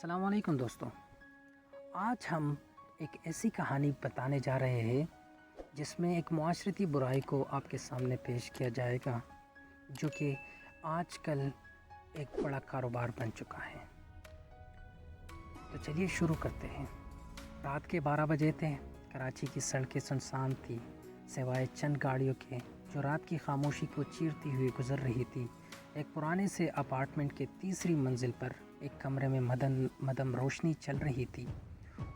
अस्सलाम वालेकुम दोस्तों। आज हम एक ऐसी कहानी बताने जा रहे हैं जिसमें एक मुआशरती बुराई को आपके सामने पेश किया जाएगा जो कि आजकल एक बड़ा कारोबार बन चुका है। तो चलिए शुरू करते हैं। रात के 12 बजे थे। कराची की सड़कें सुनसान थी सिवाय चंद गाड़ियों के जो रात की खामोशी को चीरती हुई गुजर रही थी। एक पुराने से अपार्टमेंट के तीसरी मंजिल पर एक कमरे में मदम रोशनी चल रही थी।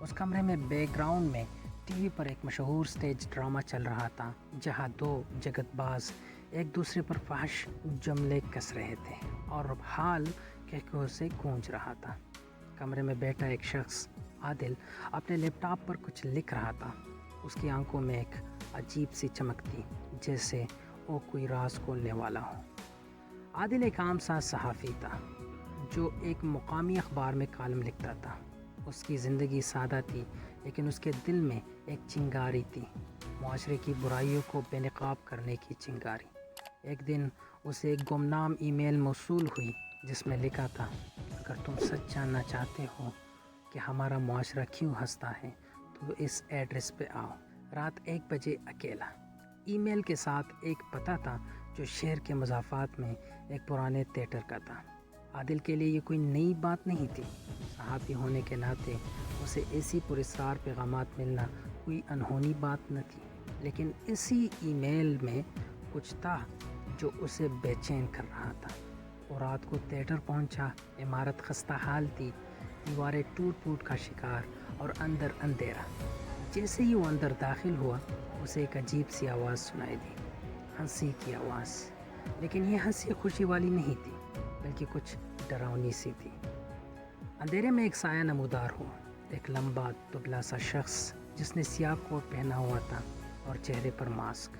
उस कमरे में बैकग्राउंड में टीवी पर एक मशहूर स्टेज ड्रामा चल रहा था जहां दो जगतबाज एक दूसरे पर फहश जुमले कस रहे थे और हाल कहकों से गूंज रहा था। कमरे में बैठा एक शख्स आदिल अपने लैपटॉप पर कुछ लिख रहा था। उसकी आंखों में एक अजीब सी चमक थी जैसे वो कोई राज खोलने वाला हो। आदिल एक आम सा सहाफ़ी था जो एक मुकामी अखबार में कॉलम लिखता था। उसकी ज़िंदगी सादा थी लेकिन उसके दिल में एक चिंगारी थी, मुआशरे की बुराइयों को बेनकाब करने की चिंगारी। एक दिन उसे एक गुमनाम ईमेल मौसूल हुई जिसमें लिखा था, अगर तुम सच जानना चाहते हो कि हमारा मुआशरा क्यों हंसता है तो इस एड्रेस पे आओ। रात 1 बजे अकेला। ईमेल के साथ एक पता था जो शहर के मज़ाफ़ात में एक पुराने थिएटर का था। आदिल के लिए ये कोई नई बात नहीं थी। सहाफ़ी होने के नाते उसे ऐसी पुरस्कार पैगामात मिलना कोई अनहोनी बात न थी, लेकिन इसी ईमेल में कुछ था जो उसे बेचैन कर रहा था। वो रात को थिएटर पहुंचा। इमारत खस्ता हाल थी, दीवारें टूट फूट का शिकार और अंदर अंधेरा। जैसे ही वो अंदर दाखिल हुआ उसे एक अजीब सी आवाज़ सुनाई दी, हंसी की आवाज़। लेकिन ये हंसी खुशी वाली नहीं थी बल्कि कुछ डरावनी सी थी। अंधेरे में एक साया नमूदार हुआ, एक लंबा दुबला सा शख्स जिसने सियाह कोट पहना हुआ था और चेहरे पर मास्क।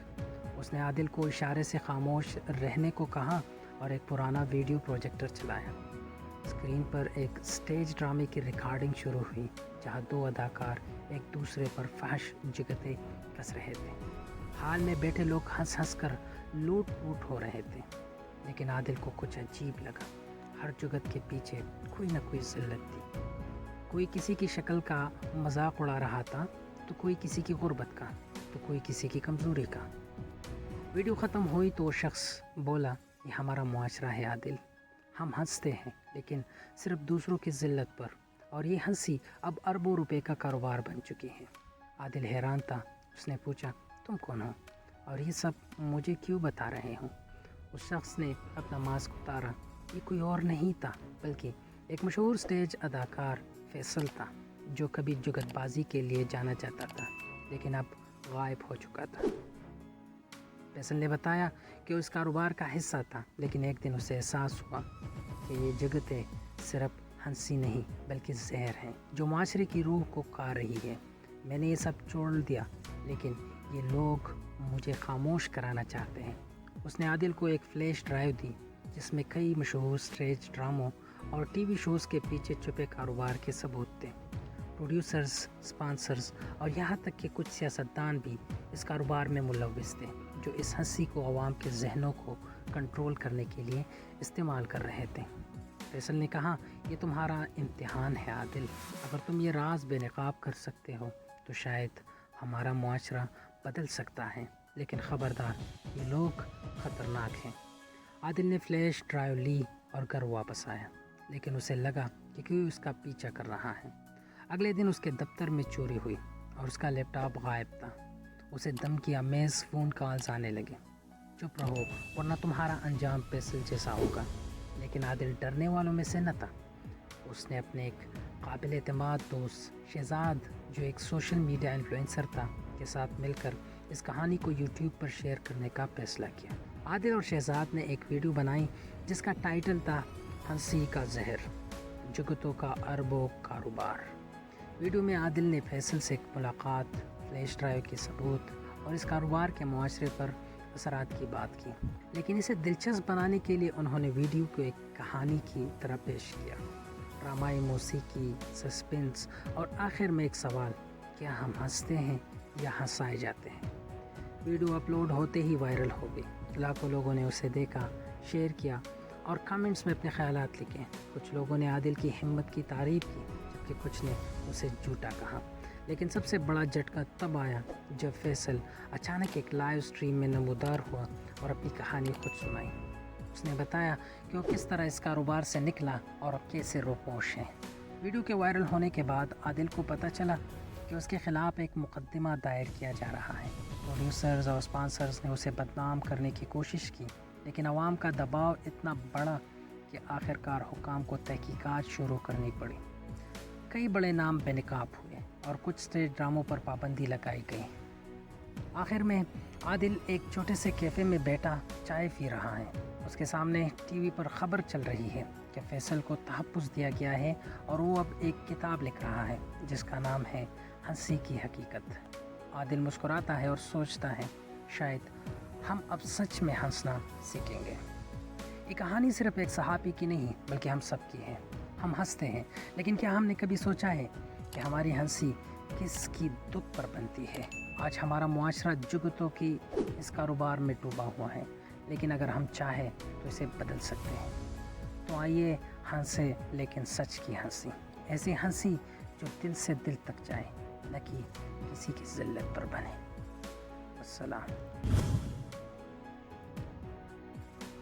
उसने आदिल को इशारे से खामोश रहने को कहा और एक पुराना वीडियो प्रोजेक्टर चलाया। स्क्रीन पर एक स्टेज ड्रामे की रिकॉर्डिंग शुरू हुई जहां दो अदाकार एक दूसरे पर फहश जुगतें कस रहे थे। हाल में बैठे लोग हंस हंस कर लूट पूट हो रहे थे, लेकिन आदिल को कुछ अजीब लगा। हर जुगत के पीछे कोई न कोई जिल्लत थी। कोई किसी की शक्ल का मजाक उड़ा रहा था तो कोई किसी की गुर्बत का तो कोई किसी की कमज़ोरी का। वीडियो ख़त्म हुई तो वो शख्स बोला, ये हमारा मुआशरा है आदिल। हम हंसते हैं लेकिन सिर्फ दूसरों की जिल्लत पर, और ये हंसी अब अरबों रुपए का कारोबार बन चुकी है। आदिल हैरान था। उसने पूछा, तुम कौन हो और ये सब मुझे क्यों बता रहे हो? उस शख्स ने अपना मास्क उतारा। ये कोई और नहीं था बल्कि एक मशहूर स्टेज अदाकार फैसल था जो कभी जुगतबाजी के लिए जाना जाता था लेकिन अब गायब हो चुका था। फैसल ने बताया कि उस कारोबार का हिस्सा था, लेकिन एक दिन उसे एहसास हुआ कि ये जुगतें सिर्फ हंसी नहीं बल्कि जहर हैं जो माशरे की रूह को खा रही है। मैंने ये सब छोड़ दिया लेकिन ये लोग मुझे खामोश कराना चाहते हैं। उसने आदिल को एक फ्लैश ड्राइव दी जिसमें कई मशहूर स्टेज ड्रामों और टीवी शोज़ के पीछे छुपे कारोबार के सबूत थे। प्रोड्यूसर्स, स्पॉन्सर्स और यहाँ तक कि कुछ सियासतदान भी इस कारोबार में मुलव्विस थे जो इस हंसी को अवाम के जहनों को कंट्रोल करने के लिए इस्तेमाल कर रहे थे। फैसल ने कहा, ये तुम्हारा इम्तिहान है आदिल। अगर तुम ये राज बेनकाब कर सकते हो तो शायद हमारा मुआशरा बदल सकता है, लेकिन ख़बरदार, ये लोग ख़तरनाक हैं। आदिल ने फ्लैश ड्राइव ली और घर वापस आया, लेकिन उसे लगा कि कोई उसका पीछा कर रहा है। अगले दिन उसके दफ्तर में चोरी हुई और उसका लैपटॉप गायब था। उसे धमकी आमेज़ फ़ोन कॉल्स आने लगे, चुप रहो वरना तुम्हारा अंजाम फैसल जैसा होगा। लेकिन आदिल डरने वालों में से न था। उसने अपने एक काबिल एतमाद दोस्त शहजाद, जो एक सोशल मीडिया इन्फ्लुएंसर था, के साथ मिलकर इस कहानी को यूट्यूब पर शेयर करने का फैसला किया। आदिल और शहजाद ने एक वीडियो बनाई जिसका टाइटल था, हंसी का जहर, जुगतों का अरबों कारोबार। वीडियो में आदिल ने फैसल से एक मुलाकात, फ्लैश ड्राइव के सबूत और इस कारोबार के मुआशरे पर असरात की बात की, लेकिन इसे दिलचस्प बनाने के लिए उन्होंने वीडियो को एक कहानी की तरह पेश किया। ड्रामाई मौसीकी, सस्पेंस और आखिर में एक सवाल, क्या हम हंसते हैं या हंसाए जाते हैं? वीडियो अपलोड होते ही वायरल हो गई। लाखों लोगों ने उसे देखा, शेयर किया اور کامنٹس میں اپنے خیالات لکھیں۔ کچھ لوگوں نے عادل کی ہمت کی تعریف کی جبکہ کچھ نے اسے جھوٹا کہا، لیکن سب سے بڑا جھٹکا تب آیا جب فیصل اچانک ایک لائیو سٹریم میں نمودار ہوا اور اپنی کہانی خود سنائی۔ اس نے بتایا کہ وہ کس طرح اس کاروبار سے نکلا اور اب کیسے روپوش ہے۔ ویڈیو کے وائرل ہونے کے بعد عادل کو پتہ چلا کہ اس کے خلاف ایک مقدمہ دائر کیا جا رہا ہے۔ پروڈیوسرز اور اسپانسرز نے اسے بدنام کرنے کی کوشش کی، لیکن عوام کا دباؤ اتنا بڑا کہ آخرکار حکام کو تحقیقات شروع کرنی پڑی۔ کئی بڑے نام بے نقاب ہوئے اور کچھ اسٹیج ڈراموں پر پابندی لگائی گئی۔ آخر میں عادل ایک چھوٹے سے کیفے میں بیٹھا چائے پی رہا ہے۔ اس کے سامنے ٹی وی پر خبر چل رہی ہے کہ فیصل کو تحفظ دیا گیا ہے اور وہ اب ایک کتاب لکھ رہا ہے جس کا نام ہے ہنسی کی حقیقت۔ عادل مسکراتا ہے اور سوچتا ہے شاید ہم اب سچ میں ہنسنا سیکھیں گے۔ یہ کہانی صرف ایک صحافی کی نہیں بلکہ ہم سب کی ہے۔ ہم ہنستے ہیں، لیکن کیا ہم نے کبھی سوچا ہے کہ ہماری ہنسی کس کی دکھ پر بنتی ہے؟ آج ہمارا معاشرہ جگتوں کی اس کاروبار میں ڈوبا ہوا ہے، لیکن اگر ہم چاہیں تو اسے بدل سکتے ہیں۔ تو آئیے ہنسے، لیکن سچ کی ہنسی، ایسی ہنسی جو دل سے دل تک جائے، نہ کہ کسی کی ذلت پر بنے۔ السلام۔